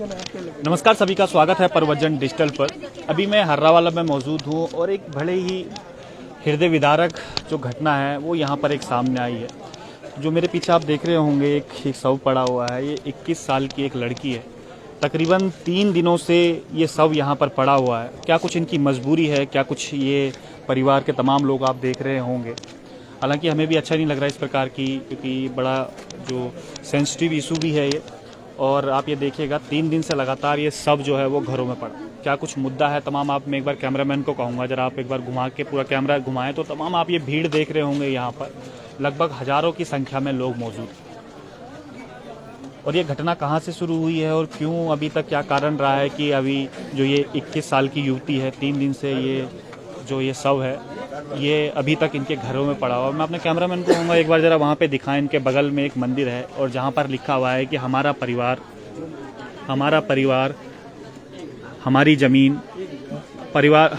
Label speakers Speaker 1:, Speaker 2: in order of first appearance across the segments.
Speaker 1: नमस्कार, सभी का स्वागत है परवजन डिजिटल पर। अभी मैं हर्रावाला में मौजूद हूँ और एक बड़े ही हृदय विदारक जो घटना है वो यहाँ पर एक सामने आई है। जो मेरे पीछे आप देख रहे होंगे एक शव पड़ा हुआ है। ये 21 साल की एक लड़की है। तकरीबन 3 दिनों से ये शव यहाँ पर पड़ा हुआ है। क्या कुछ इनकी मजबूरी है, क्या कुछ ये परिवार के तमाम लोग आप देख रहे होंगे। हालांकि हमें भी अच्छा नहीं लग रहा है इस प्रकार की, क्योंकि बड़ा जो सेंसिटिव इशू भी है ये। और आप ये देखिएगा 3 दिन से लगातार ये सब जो है वो घरों में पड़ा। क्या कुछ मुद्दा है तमाम, आप मैं एक बार कैमरामैन को कहूँगा जरा आप एक बार घुमा के पूरा कैमरा घुमाएं तो तमाम आप ये भीड़ देख रहे होंगे। यहाँ पर लगभग हजारों की संख्या में लोग मौजूद हैं। और ये घटना कहाँ से शुरू हुई है और क्यों अभी तक क्या कारण रहा है कि अभी जो ये 21 साल की युवती है 3 दिन से ये शव है ये अभी तक इनके घरों में पड़ा हुआ। मैं अपने कैमरामैन को कहूँगा एक बार ज़रा वहाँ पे दिखाएं। इनके बगल में एक मंदिर है और जहाँ पर लिखा हुआ है कि हमारा परिवार हमारी ज़मीन,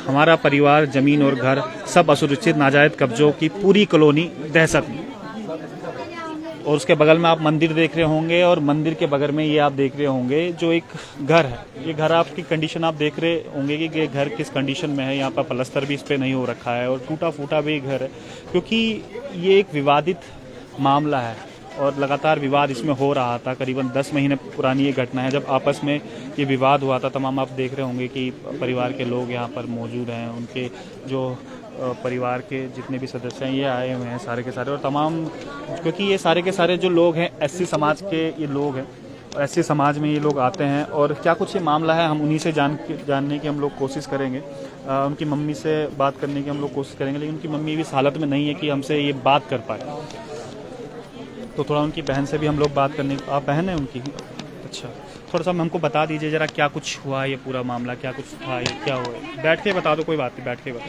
Speaker 1: हमारा परिवार ज़मीन और घर सब असुरक्षित नाजायज़ कब्जों की पूरी कॉलोनी दहशत में। और उसके बगल में आप मंदिर देख रहे होंगे और मंदिर के बगल में ये आप देख रहे होंगे जो एक घर है। ये घर आपकी कंडीशन आप देख रहे होंगे कि ये घर किस कंडीशन में है। यहाँ पर प्लास्टर भी इस पर नहीं हो रखा है और टूटा फूटा भी घर है, क्योंकि ये एक विवादित मामला है और लगातार विवाद इसमें हो रहा था। करीबन 10 महीने पुरानी ये घटना है जब आपस में ये विवाद हुआ था। तमाम आप देख रहे होंगे कि परिवार के लोग यहाँ पर मौजूद हैं, उनके जो परिवार के जितने भी सदस्य हैं ये आए हुए हैं सारे के सारे। और तमाम क्योंकि ये सारे के सारे जो लोग हैं एससी समाज के ये लोग हैं और एससी समाज में ये लोग आते हैं। और क्या कुछ ये मामला है हम उन्हीं से जानने की हम लोग कोशिश करेंगे। उनकी मम्मी से बात करने की हम लोग कोशिश करेंगे, लेकिन उनकी मम्मी भी इस हालत में नहीं है कि हमसे ये बात कर पाए। तो थोड़ा उनकी बहन से भी हम लोग बात करने। आप बहन है उनकी? अच्छा, थोड़ा सा हमको बता दीजिए ज़रा क्या कुछ हुआ ये पूरा मामला, क्या कुछ था, ये क्या हुआ। बैठ के बता दो, कोई बात नहीं, बैठ के बता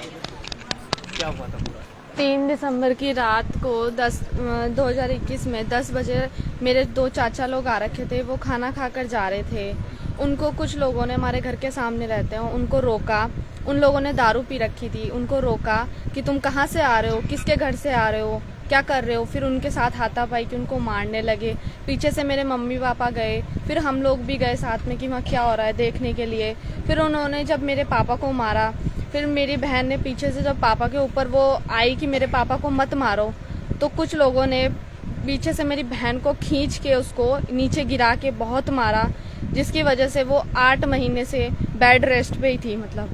Speaker 1: क्या हुआ था पूरा।
Speaker 2: 3 दिसंबर की रात को 2021 में 10 बजे मेरे 2 चाचा लोग आ रखे थे। वो खाना खाकर जा रहे थे। उनको कुछ लोगों ने, हमारे घर के सामने रहते हैं, उनको रोका। उन लोगों ने दारू पी रखी थी। उनको रोका कि तुम कहाँ से आ रहे हो, किसके घर से आ रहे हो, क्या कर रहे हो। फिर उनके साथ हाथापाई कि उनको मारने लगे। पीछे से मेरे मम्मी पापा गए, फिर हम लोग भी गए साथ में कि वहाँ क्या हो रहा है देखने के लिए। फिर उन्होंने जब मेरे पापा को मारा, फिर मेरी बहन ने पीछे से जब पापा के ऊपर वो आई कि मेरे पापा को मत मारो, तो कुछ लोगों ने पीछे से मेरी बहन को खींच के उसको नीचे गिरा के बहुत मारा, जिसकी वजह से वो 8 महीने से बेड रेस्ट पे ही थी। मतलब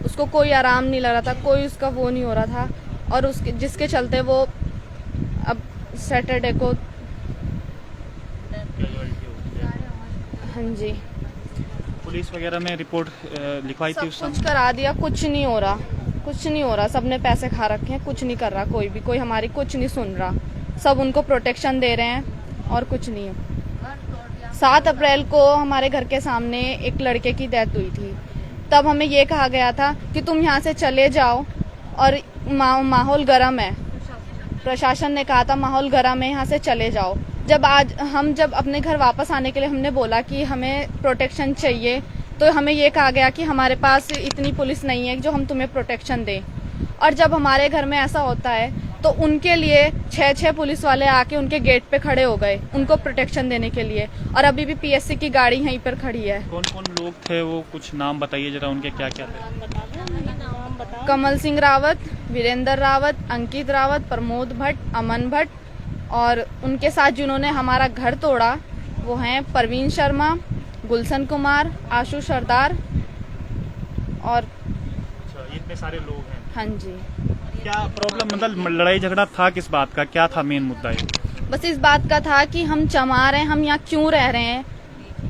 Speaker 2: उसको कोई आराम नहीं लग रहा था, कोई उसका वो नहीं हो रहा था। और उसके जिसके चलते वो अब सैटरडे को, हाँ जी,
Speaker 1: पुलिस वगैरह में रिपोर्ट लिखवाई थी उस समय?
Speaker 2: कुछ करा दिया, कुछ नहीं हो रहा। सबने पैसे खा रखे हैं, कुछ नहीं कर रहा कोई हमारी कुछ नहीं सुन रहा। सब उनको प्रोटेक्शन दे रहे हैं और कुछ नहीं है। 7 अप्रैल को हमारे घर के सामने एक लड़के की डेथ हुई थी। तब हमें ये कहा गया था कि तुम यहाँ से चले जाओ और माहौल गर्म है। प्रशासन ने कहा था माहौल गर्म है, यहाँ से चले जाओ। जब अपने घर वापस आने के लिए हमने बोला कि हमें प्रोटेक्शन चाहिए, तो हमें ये कहा गया कि हमारे पास इतनी पुलिस नहीं है जो हम तुम्हें प्रोटेक्शन दें। और जब हमारे घर में ऐसा होता है तो उनके लिए 6 पुलिस वाले आके उनके गेट पे खड़े हो गए उनको प्रोटेक्शन देने के लिए। और अभी भी पीएससी की गाड़ी यहीं पर खड़ी है।
Speaker 1: कौन कौन लोग थे वो, कुछ नाम बताइए जरा, उनके क्या क्या थे?
Speaker 2: कमल सिंह रावत, वीरेंद्र रावत, अंकित रावत, प्रमोद भट्ट, अमन भट्ट। और उनके साथ जिन्होंने हमारा घर तोड़ा वो हैं परवीन शर्मा, गुलशन कुमार, आशु सरदार। और
Speaker 1: इतने सारे लोग हैं।
Speaker 2: हाँ जी।
Speaker 1: क्या प्रॉब्लम, मतलब लड़ाई झगड़ा था किस बात का, क्या था मेन मुद्दा? ये
Speaker 2: बस इस बात का था कि हम चमार हैं, हम यहाँ क्यों रह रहे हैं,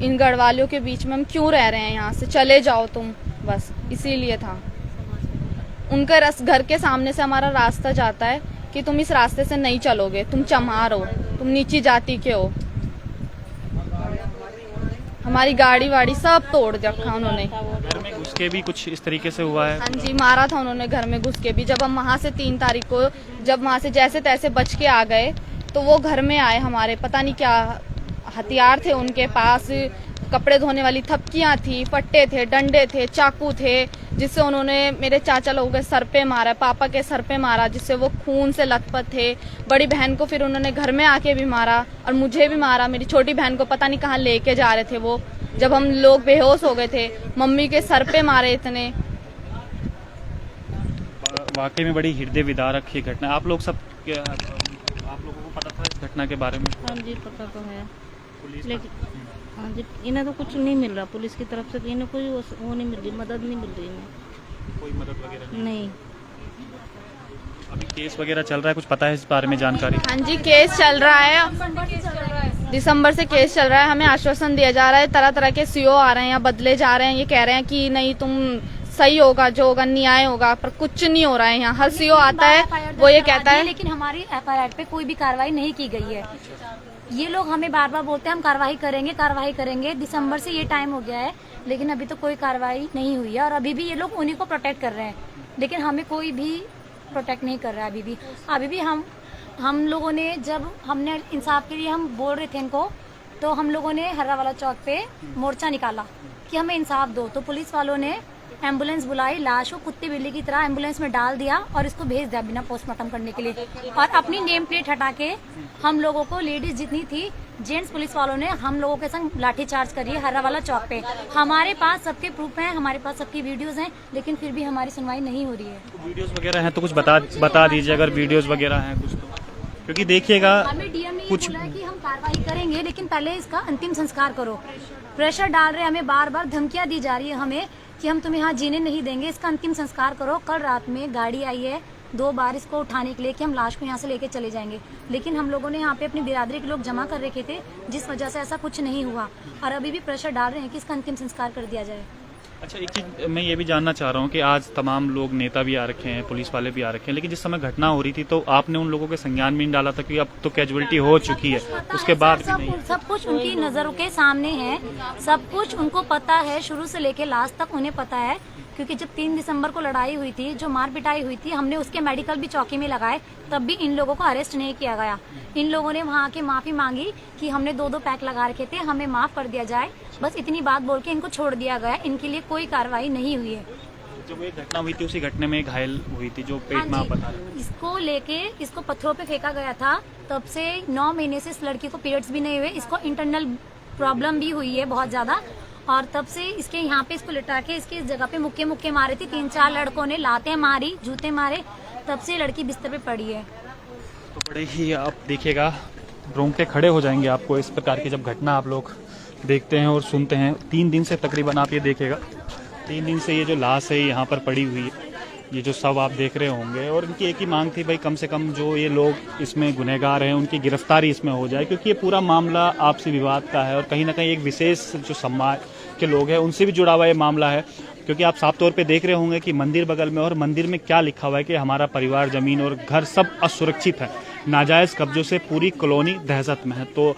Speaker 2: इन गढ़वालियों के बीच में हम क्यों रह रहे हैं, यहाँ से चले जाओ तुम, बस इसीलिए था। उनके घर के सामने से हमारा रास्ता जाता है कि तुम इस रास्ते से नहीं चलोगे, तुम चमार हो, तुम नीची जाति के हो। हमारी गाड़ी वाड़ी सब तोड़ रखा उन्होंने।
Speaker 1: घर में घुस के भी कुछ इस तरीके से हुआ है?
Speaker 2: हाँ जी, मारा था उन्होंने घर में घुस के भी। जब हम वहाँ से 3 तारीख को जब वहाँ से जैसे तैसे बच के आ गए तो वो घर में आए हमारे, पता नहीं क्या हथियार थे उनके पास। कपड़े धोने वाली थपकियां थी, फट्टे थे, डंडे थे, चाकू थे, जिससे उन्होंने मेरे चाचा लोगों के सर पे मारा, पापा के सर पे मारा, जिससे वो खून से लथपथ थे। बड़ी बहन को फिर उन्होंने घर में आके भी मारा और मुझे भी मारा। मेरी छोटी बहन को पता नहीं कहाँ लेके जा रहे थे वो, जब हम लोग बेहोश हो गए थे। मम्मी के सर पे मारे इतने।
Speaker 1: वाकई में बड़ी हृदय विदारक ही घटना। आप लोग सब आप लोगों को पता था इस घटना के बारे में?
Speaker 3: हाँ जी पता तो है,
Speaker 1: पुलिस
Speaker 3: लेकिन हाँ जी इन्हें तो कुछ नहीं मिल रहा पुलिस की तरफ से, इन्हें कोई वो नहीं मिल रही, मदद नहीं मिल रही इन्हें,
Speaker 1: कोई मदद वगैरह
Speaker 3: नहीं।
Speaker 1: अभी केस वगैरह चल रहा है, कुछ पता है इस बारे में जानकारी?
Speaker 2: हाँ जी केस चल रहा है, दिसंबर से केस चल रहा है। हमें आश्वासन दिया जा रहा है, तरह तरह के सीओ आ रहे हैं या बदले जा रहे हैं, ये कह रहे हैं कि नहीं तुम सही होगा, जो होगा न्याय होगा, पर कुछ नहीं हो रहा है। यहाँ हर सीओ आता है वो ये कहता है,
Speaker 4: लेकिन हमारी एफआईआर पे कोई भी कार्रवाई नहीं की गई है। ये लोग हमें बार बार बोलते हैं हम कार्रवाई करेंगे। दिसंबर से ये टाइम हो गया है लेकिन अभी तो कोई कार्रवाई नहीं हुई है और अभी भी ये लोग उन्हीं को प्रोटेक्ट कर रहे हैं, लेकिन हमें कोई भी प्रोटेक्ट नहीं कर रहा है। अभी भी हम लोगों ने, जब हमने इंसाफ के लिए हम बोल रहे थे इनको, तो हम लोगों ने हर्रा वाला चौक पे मोर्चा निकाला कि हमें इंसाफ दो। तो पुलिस वालों ने एम्बुलेंस बुलाई, लाश को कुत्ते बिल्ली की तरह एम्बुलेंस में डाल दिया और इसको भेज दिया बिना पोस्टमार्टम करने के लिए। और अपनी नेम प्लेट हटा के हम लोगों को, लेडीज जितनी थी, जेंट्स पुलिस वालों ने हम लोगों के संग लाठीचार्ज करी है हर्रा वाला चौक पे। हमारे पास सबके प्रूफ हैं, हमारे पास सबकी वीडियोस हैं, लेकिन फिर भी हमारी सुनवाई नहीं हो रही है।
Speaker 1: वीडियोस वगैरह हैं तो कुछ बता दीजिए अगर वीडियोस वगैरह हैं कुछ तो, क्योंकि देखिएगा
Speaker 4: हमें डीएम ने
Speaker 1: कुछ
Speaker 4: बोला है कि हम कार्रवाई करेंगे लेकिन पहले इसका अंतिम संस्कार करो। प्रेशर डाल रहे हैं हमें, बार बार धमकियां दी जा रही है हमें कि हम तुम्हें यहाँ जीने नहीं देंगे, इसका अंतिम संस्कार करो। कल रात में गाड़ी आई है 2 बार इसको उठाने के लिए कि हम लाश को यहाँ से लेके चले जाएंगे, लेकिन हम लोगों ने यहाँ पे अपनी बिरादरी के लोग जमा कर रखे थे जिस वजह से ऐसा कुछ नहीं हुआ और अभी भी प्रेशर डाल रहे हैं कि इसका अंतिम संस्कार कर दिया जाए।
Speaker 1: अच्छा, एक चीज मैं ये भी जानना चाह रहा हूँ कि आज तमाम लोग, नेता भी आ रखे हैं, पुलिस वाले भी आ रखे हैं, लेकिन जिस समय घटना हो रही थी तो आपने उन लोगों के संज्ञान में नहीं डाला था, क्योंकि अब तो कैजुअलिटी हो चुकी है, उसके बाद भी नहीं।
Speaker 4: सब कुछ उनकी नजरों के सामने है, सब कुछ उनको पता है, शुरू से लेके लास्ट तक उन्हें पता है। क्योंकि जब 3 दिसंबर को लड़ाई हुई थी, जो मार पिटाई हुई थी, हमने उसके मेडिकल भी चौकी में लगाए, तब भी इन लोगों को अरेस्ट नहीं किया गया। इन लोगों ने वहाँ के माफी मांगी कि हमने 2-2 पैक लगा रखे थे, हमें माफ कर दिया जाए, बस इतनी बात बोल के इनको छोड़ दिया गया। इनके लिए कोई कार्रवाई नहीं हुई है।
Speaker 1: जब ये घटना हुई थी उसी घटना में घायल हुई थी जो पेट में आप बता रहे हैं।
Speaker 4: इसको लेके इसको पत्थरों पे फेंका गया था, तब से 9 महीने से इस लड़की को पीरियड्स भी नहीं हुए, इसको इंटरनल प्रॉब्लम भी हुई है बहुत ज्यादा, और तब से इसके यहाँ पे इसको लिटा के इसकी इस जगह पे मुक्के मारे थे। 3-4 लड़कों ने लातें मारी, जूते मारे, तब से लड़की बिस्तर पे पड़ी है।
Speaker 1: तो बड़े ही आप देखिएगा, रोंगटे खड़े हो जाएंगे आपको इस प्रकार की जब घटना आप लोग देखते हैं और सुनते हैं। 3 दिन से तकरीबन आप ये देखिएगा, 3 दिन से ये जो लाश है यहाँ पर पड़ी हुई है, ये जो सब आप देख रहे होंगे, और इनकी एक ही मांग थी भाई कम से कम जो ये लोग इसमें गुनहगार हैं उनकी गिरफ्तारी इसमें हो जाए, क्योंकि ये पूरा मामला आपसी विवाद का है और कहीं ना कहीं एक विशेष जो समाज के लोग हैं उनसे भी जुड़ा हुआ ये मामला है। क्योंकि आप साफ तौर पे देख रहे होंगे कि मंदिर बगल में, और मंदिर में क्या लिखा हुआ है कि हमारा परिवार, जमीन और घर सब असुरक्षित है, नाजायज़ कब्जों से पूरी कॉलोनी दहशत में है। तो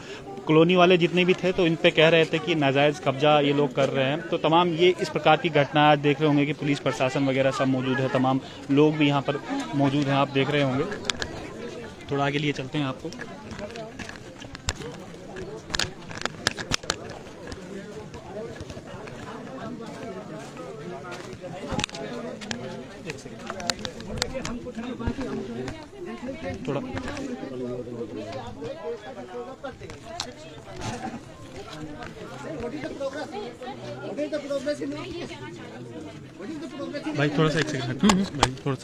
Speaker 1: कॉलोनी वाले जितने भी थे तो इन पे कह रहे थे कि नाजायज़ कब्जा ये लोग कर रहे हैं। तो तमाम ये इस प्रकार की घटना आज देख रहे होंगे कि पुलिस प्रशासन वगैरह सब मौजूद है, तमाम लोग भी यहाँ पर मौजूद हैं, आप देख रहे होंगे। थोड़ा आगे लिए चलते हैं आपको। थोड़ा भाई थोड़ा सा एक सेकंड भाई, थोड़ा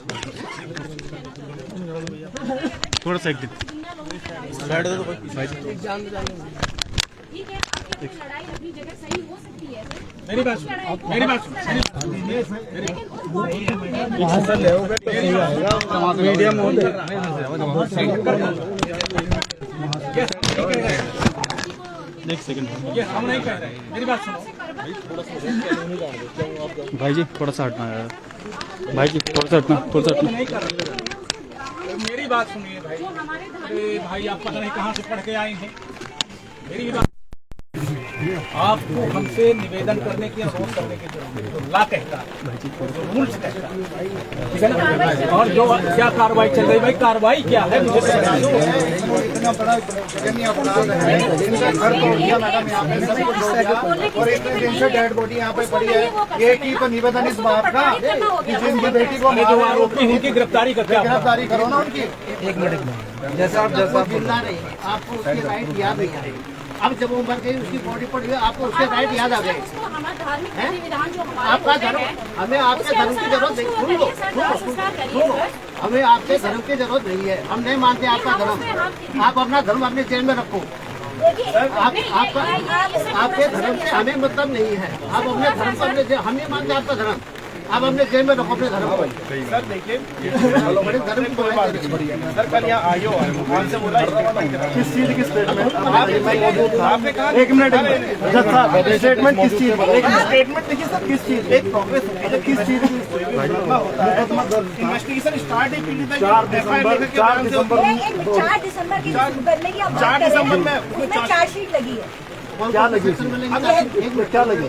Speaker 1: सा एक दिन भाई मेरी बात मीडियम एक सेकंड हम नहीं कह रहे, मेरी बात सुनो भाई जी, थोड़ा सा हटना है भाई जी, थोड़ा सा हटना मेरी बात सुनिए भाई। अरे भाई आप पता नहीं कहाँ से पढ़ के आए हैं, मेरी बात आपको हमसे निवेदन करने की, अफसोस करने की जरूरत है। तो ला कहता है, जो रूल्स कहता है, ठीक है ना। और जो क्या कार्रवाई चल रही, भाई कार्रवाई क्या है मुझे बता दो। इतना बड़ा अपराध है, जिनका घर तोड़ दिया मैडम, यहाँ पे और इतने दिन से डेड बॉडी यहाँ पे पड़ी है। एक ही तो निवेदन इस बात का कि जिनकी बेटी को जो आरोपी उनकी गिरफ्तारी करो ना उनकी। एक मिनट, जैसा आप जिंदा नहीं, आपको उसकी राइट याद नहीं है।
Speaker 5: अब जब वो मर गई उसकी बॉडी पड़ गई आपको उसके राइट याद आ गए। आपका धर्म, हमें आपके धर्म की जरूरत नहीं। सुनो, हमें आपके धर्म की जरूरत नहीं है, हम नहीं मानते आपका धर्म। आप अपना धर्म अपने जेल में रखो। आपके धर्म से हमें मतलब नहीं है। आप अपने धर्म को अपने, हम नहीं मानते आपका धर्म, आप अपने जेल में रखो अपने धर्म को।
Speaker 6: सर देखिए
Speaker 5: बड़े धर्म की
Speaker 6: कोई बात नहीं बढ़िया। सर कल यहाँ आयो से बोला
Speaker 7: किस चीज की स्टेटमेंट?
Speaker 6: आपने कहा
Speaker 7: 1 मिनट स्टेटमेंट किस चीज?
Speaker 6: स्टेटमेंट देखिए सर, किस चीज एक प्रोग्रेस किस चीज इन्वेस्टिगेशन स्टार्ट ही
Speaker 7: 4 दिसंबर
Speaker 8: 4 दिसंबर की करने की
Speaker 6: 4 दिसंबर में
Speaker 8: उसमें चार्जशीट लगी है।
Speaker 7: क्या लगी? क्या लगी?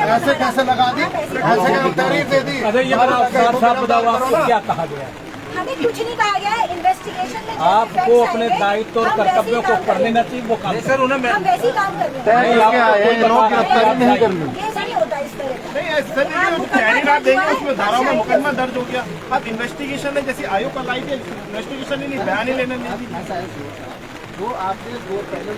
Speaker 5: ऐसे कैसे लगा दी? ऐसे तहरीर दे दी?
Speaker 9: अरे ये साफ बताओ आपको क्या कहा गया?
Speaker 8: हमें कुछ नहीं कहा गया है। इन्वेस्टिगेशन में
Speaker 9: आपको अपने दायित्व और कर्तव्यों को कर लेना चाहिए, वो काम सर उन्हें
Speaker 8: हम वैसे ही काम कर रहे हैं।
Speaker 7: गिरफ्तारी नहीं करनी।
Speaker 8: ये नहीं होता इस तरह का।
Speaker 6: नहीं सर, तहरीर आप देंगे उसमें धाराओं में मुकदमा दर्ज हो गया। अब इन्वेस्टिगेशन है जैसे आयोग का लाई थी, इन्वेस्टिगेशन ही नहीं, बयान ही लेना नहीं।
Speaker 5: जो आपने 2 पहले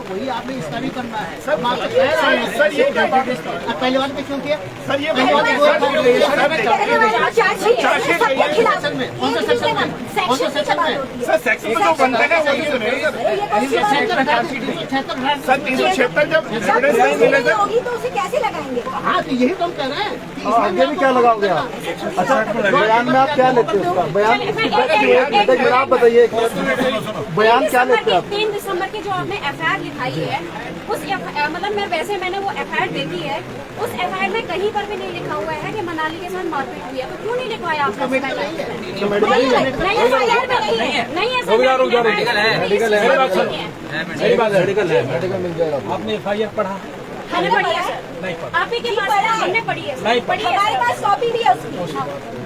Speaker 5: वही आपने इसका भी करना है
Speaker 6: सर ये क्या बात है?
Speaker 5: पहले वाले पे क्यों किया?
Speaker 6: सर ये सर सेक्शन में जो बनता है ना वही सुने सर। 376 जब एविडेंस नहीं मिले सर
Speaker 8: होगी तो उसे कैसे लगाएंगे?
Speaker 5: हाँ तो यही तो हम कह रहे हैं।
Speaker 7: आगे भी क्या लगाओगे आप? अच्छा बयान में आप क्या लेते हो उसका? बयान आप बताइए, बयान क्या लेते हैं आप?
Speaker 10: 3 दिसंबर की जो आपने एफआईआर लिखाई है, उस मतलब मैंने वो एफआईआर देखी है, उस एफआईआर में कहीं पर भी नहीं लिखा हुआ है कि मनाली के साथ मारपीट हुई है, तो क्यों नहीं लिखवाया आपने? नहीं एफआईआर में नहीं है, नहीं है सर, मेडिकल है,
Speaker 9: सही बात है, मेडिकल है, मेडिकल मिल जाएगा। आपने एफआईआर पढ़ा?
Speaker 10: हमने पढ़ी है,
Speaker 9: नहीं पढ़ा।
Speaker 10: आप ही के पास हमने पढ़ी है,
Speaker 9: नहीं
Speaker 10: पढ़ी है,
Speaker 8: हमारे पास कॉपी भी है उसकी।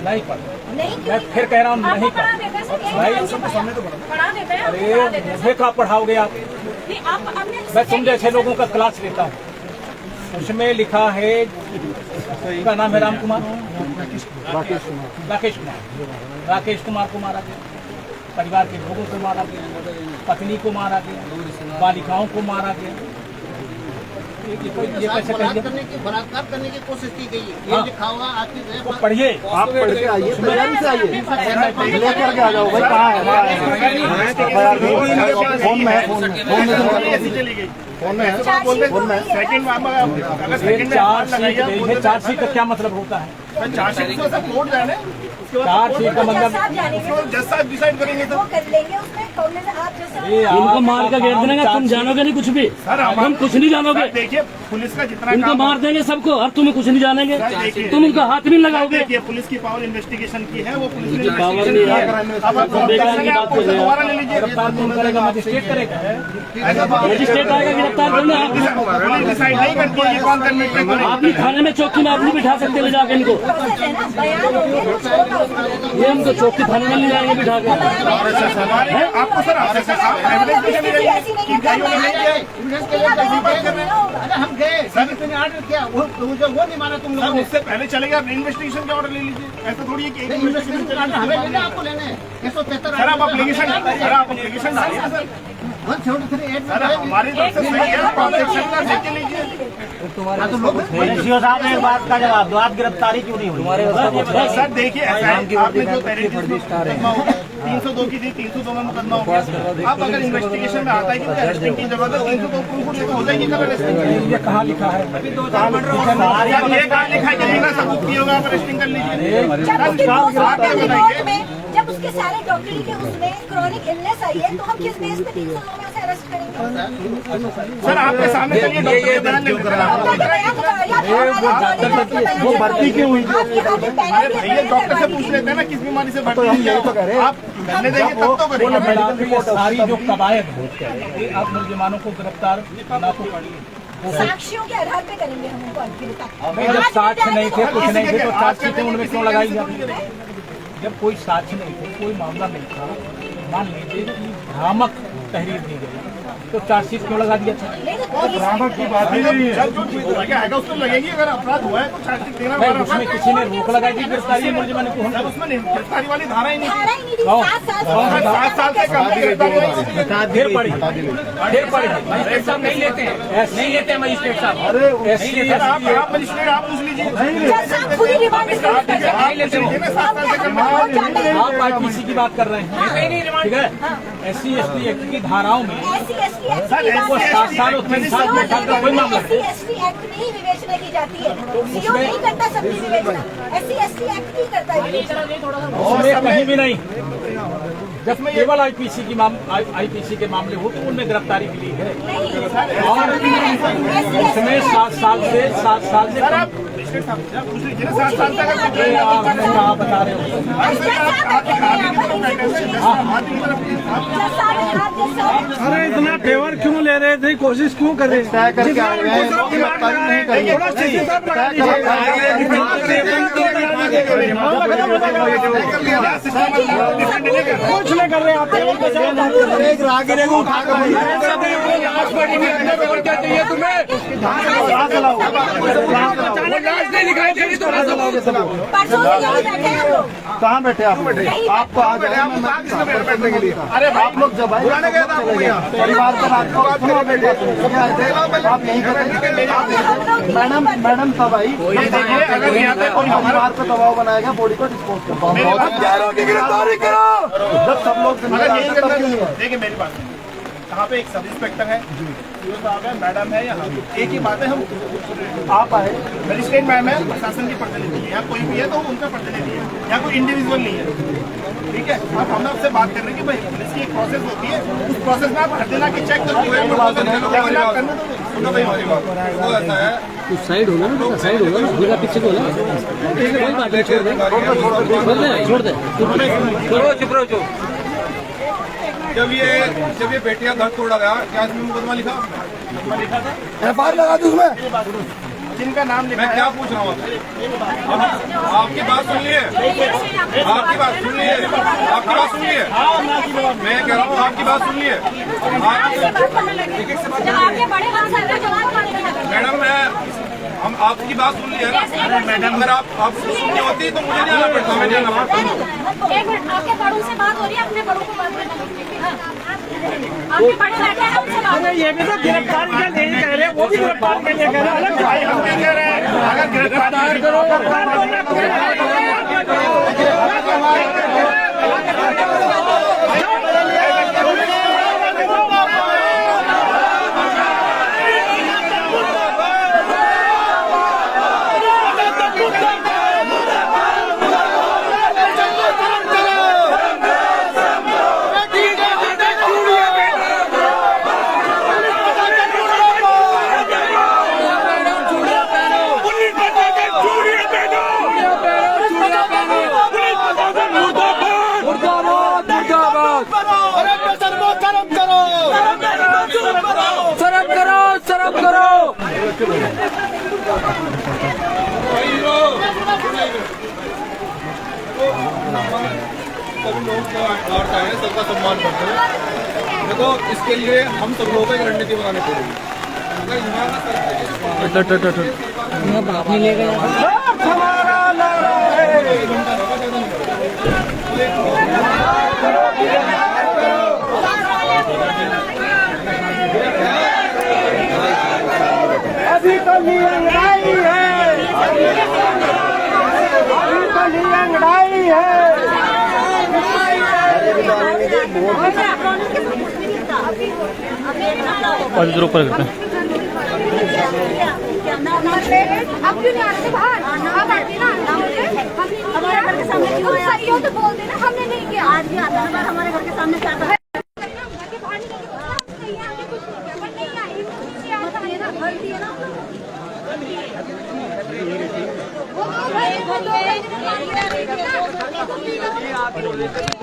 Speaker 9: नहीं पढ़ा।
Speaker 8: नहीं
Speaker 9: मैं फिर कह रहा हूँ नहीं
Speaker 10: पढ़ा
Speaker 9: पढ़ा।
Speaker 10: देते हैं सर,
Speaker 9: भाई
Speaker 10: पढ़ा देते हैं,
Speaker 9: अरे मुझे कहाँ पढ़ाओगे आप?
Speaker 10: नहीं आप आपने
Speaker 9: मैं तुम जैसे लोगों का क्लास लेता हूँ। उसमें लिखा है, क्या नाम है? राम कुमार, राकेश कुमार को मारा गया, परिवार के लोगों को मारा गया, पत्नी को मारा गया, बालिकाओं को मारा गया। ये कैसे कहिए?
Speaker 5: बलात्कार करने की कोशिश की गई है, ये लिखा हुआ आपकी।
Speaker 9: पढ़िए,
Speaker 7: आप पढ़ के आइए, तैयारी से आइए, लेकर के आ जाओ भाई। कहाँ है? फोन में है, फोन में है।
Speaker 6: सेकंड
Speaker 9: चार्जशीट का क्या मतलब होता है?
Speaker 6: चार्जशीट को सब कोर्ट जाने,
Speaker 9: चार्जशीट का मतलब
Speaker 6: जज साहब डिसाइड करेंगे सर।
Speaker 8: वो कर लेंगे उसमें कॉग्निज आप जैसे
Speaker 11: इनको मार कर घेर देंगे, तुम जानोगे नहीं कुछ भी।
Speaker 6: सर
Speaker 11: हम कुछ नहीं जानोगे।
Speaker 6: देखिए पुलिस का जितना
Speaker 11: इनको
Speaker 6: काम
Speaker 11: मार देंगे सबको, और तुम्हें कुछ नहीं जानेंगे। तुम उनका हाथ भी लगाओगे।
Speaker 6: देखिए पुलिस की पावर इन्वेस्टिगेशन की है, वो पुलिस ने
Speaker 11: पावर नहीं है।
Speaker 6: अब आप
Speaker 11: बेकार की बात कर रहे हो।
Speaker 6: दोबारा ले लीजिए।
Speaker 9: गिरफ्तार कौन करेगा? मजिस्ट्रेट करेगा।
Speaker 11: मजिस्ट्रेट आएगा गिरफ्तार करने।
Speaker 6: पुलिस डिसाइड नहीं करती है ये कौन कन्विक्ट करेगा।
Speaker 11: आप भी थाने में चौकी में आप भी बिठा सकते ले जाके इनको।
Speaker 8: प्रोसेस है ना, बयान हो गया तो छोड़ना उसको।
Speaker 11: ये हमको चौकी थाने में ले जाएंगे बिठा के।
Speaker 6: आपको सर एविडेंस भी मिलेगी कि भाइयों ने नहीं किया।
Speaker 5: अरे हम गए सर, इसने ऑर्डर किया, वो नहीं माना तुम
Speaker 6: सर
Speaker 5: लोगों ने।
Speaker 6: उससे पहले चलेगा, आप इन्वेस्टिगेशन का ऑर्डर ले लीजिए। ऐसा थोड़ी है कि एक
Speaker 5: इन्वेस्टिगेशन का ऑर्डर हमें लेना, आपको लेना है। 173
Speaker 6: सर आप एप्लीकेशन डालिए सर।
Speaker 5: 173
Speaker 6: सर हमारी तरफ से सही है, ट्रांजेक्शन का देख लीजिए।
Speaker 11: साहब एक बात का जवाब दो, आप गिरफ्तारी क्यों नहीं हुई?
Speaker 6: सर देखिए आपने जो पहले 302 की थी, 302 में मुकदमा हो गया। अब अगर इन्वेस्टिगेशन में आता है कि अरेस्टिंग की जरूरत है, 302 प्रूफ हो जाएगी सर अरेस्टिंग।
Speaker 9: ये कहाँ लिखा है?
Speaker 6: ये कहाँ लिखा है कि बिना सबूत किए होगा आप अरेस्टिंग कर लीजिए।
Speaker 8: जब उसके सारे डॉक्टरी के उसमें क्रॉनिक इलनेस आई है, तो हम किस बेस पे 300 लोगों में उसे अरेस्ट करेंगे?
Speaker 6: सर आपके सामने चलिए डॉक्टर के बयान ले
Speaker 7: वो भर्ती क्यों हुई?
Speaker 6: भैया डॉक्टर से पूछ लेते हैं ना किस बीमारी से भर्ती हुई है। आप करने देंगे तब तो करेंगे।
Speaker 9: सारी जो कवायद ये आप मुलजिमानों को गिरफ्तार ना तो
Speaker 8: साक्ष्यों के आधार पे करेंगे हम उनको गिरफ्तार।
Speaker 9: जब साक्ष्य नहीं थे, कुछ नहीं थे, तो चार्जशीट उनमें क्यों लगाई जाती? जब कोई साक्ष्य नहीं थे, कोई मामला नहीं था, मान लीजिए कि भ्रामक तहरीर दी गई, तो चार्जशीट क्यों लगा दिया था?
Speaker 6: की बात है उसको लगेगी, अगर अपराध हुआ है तो चार्जशीट देना
Speaker 9: भाई, उसमें किसी ने रोक लगाई थी गिरफ्तारी मुलजिमाने को?
Speaker 6: सर उसमें गिरफ्तारी वाली धारा ही नहीं थी।
Speaker 8: 7
Speaker 6: साल से कम गिरफ्तारी
Speaker 9: ढेर पड़ी मजिस्ट्रेट साहब नहीं लेते हैं, नहीं लेते हैं मजिस्ट्रेट साहब।
Speaker 7: अरे
Speaker 6: आप मजिस्ट्रेट आप पूछ लीजिए,
Speaker 9: नहीं लेते हैं। आप आईपीसी की बात कर रहे हैं, ठीक है? SC/ST एक्ट की धाराओं में वो 7 साल और 3 साल में का कोई मामला है।
Speaker 8: SC/ST एक्ट नहीं विवेचना की जाती है, सीओ नहीं करता सबकी विवेचना, SC/ST एक्ट नहीं करता है।
Speaker 9: उसमें कहीं भी नहीं, जब केवल आईपीसी के मामले हो तो उनमें गिरफ्तारी के लिए है, और उसमें 7 साल से
Speaker 6: पूछ लीजिए ना, 7 साल तक
Speaker 9: आप बता रहे हो।
Speaker 11: अरे इतना फेवर क्यों ले रहे थे, कोशिश क्यों कर रहे
Speaker 7: तय करके आ गए हैं, नहीं करिए।
Speaker 11: कुछ नहीं कर रहे आप,
Speaker 7: एक राहगीर को उठाकर
Speaker 9: चाहिए तुम्हें? नहीं दिखाई दे रही तो
Speaker 7: कहाँ बैठे आप? आपको आ जाए बैठने के लिए। अरे आप लोग जब आए परिवार पर आप यहीं करते। मैडम तब आई,
Speaker 6: अगर यहाँ पे कोई
Speaker 7: परिवार पर दबाव बनाएगा, बॉडी को डिस्पोज करो, गिरफ्तारी करो। जब सब लोग
Speaker 6: देखिए मेरी बात, यहाँ पे एक सब इंस्पेक्टर है, सीओ साहब है, मैडम है, यहाँ एक ही बात है, हम
Speaker 7: आप आए,
Speaker 6: मजिस्ट्रेट मैम है, प्रशासन की प्रतिनिधि है, यहाँ कोई भी है तो उनका प्रतिनिधि है, यहाँ कोई इंडिविजुअल नहीं है, ठीक है? अब हम आपसे बात कर रहे हैं कि भाई पुलिस की एक प्रोसेस होती है, उस प्रोसेस में आप हर दिन आके चेक करो।
Speaker 5: ऐसा है
Speaker 11: कुछ साइड होगा ना, बेटा साइड होगा ना, बिना पीछे को ना, कोई बात नहीं, छोड़ दे
Speaker 9: चुप रहो।
Speaker 5: जब ये बेटियां घर तोड़ा गया, क्या इसमें मुकदमा लिखा?
Speaker 6: लिखा था,
Speaker 7: FIR लगा दी उसमें,
Speaker 6: जिनका नाम लिखा
Speaker 5: मैं
Speaker 6: है।
Speaker 5: क्या पूछ रहा हूँ आपकी बात सुन लिए, आपकी बात सुन लिए, आपकी बात सुन लिए, मैं कह रहा हूँ आपकी बात सुन लिए। मैडम हम आपकी बात सुन लिए ना मैडम, अगर आप सुननी होती तो मुझे नहीं आना पड़ता, मैं नहीं आना पड़ता।
Speaker 10: एक मिनट, आपके बड़ों से बात हो रही है, अपने बड़ों को बात करना। आपके बड़े बैठे हैं, उनसे बात।
Speaker 11: ये भी तो गिरफ्तारी के लिए कह रहे हैं, वो भी गिरफ्तारी के लिए कह रहे हैं,
Speaker 6: भाई हम क्या कह रहे हैं, अगर गिरफ्तार
Speaker 5: सभी लोगों को वार्ता है, सबका सम्मान करते हैं। देखो इसके लिए हम सब लोगों को एक रणनीति बनानी पड़ेगी। अगर
Speaker 11: बाप नहीं ले गए।
Speaker 7: अभी तो लड़ाई है, अभी तो लड़ाई है।
Speaker 1: 5 ऊपर करते हैं।
Speaker 8: अब क्यों नहीं आ रहे थे बाहर? आप आती ना, हमारे घर के सामने क्यों सही हो तो बोल देना, हमने नहीं किया। आज भी आता है हमारे घर के सामने क्या कर
Speaker 10: वो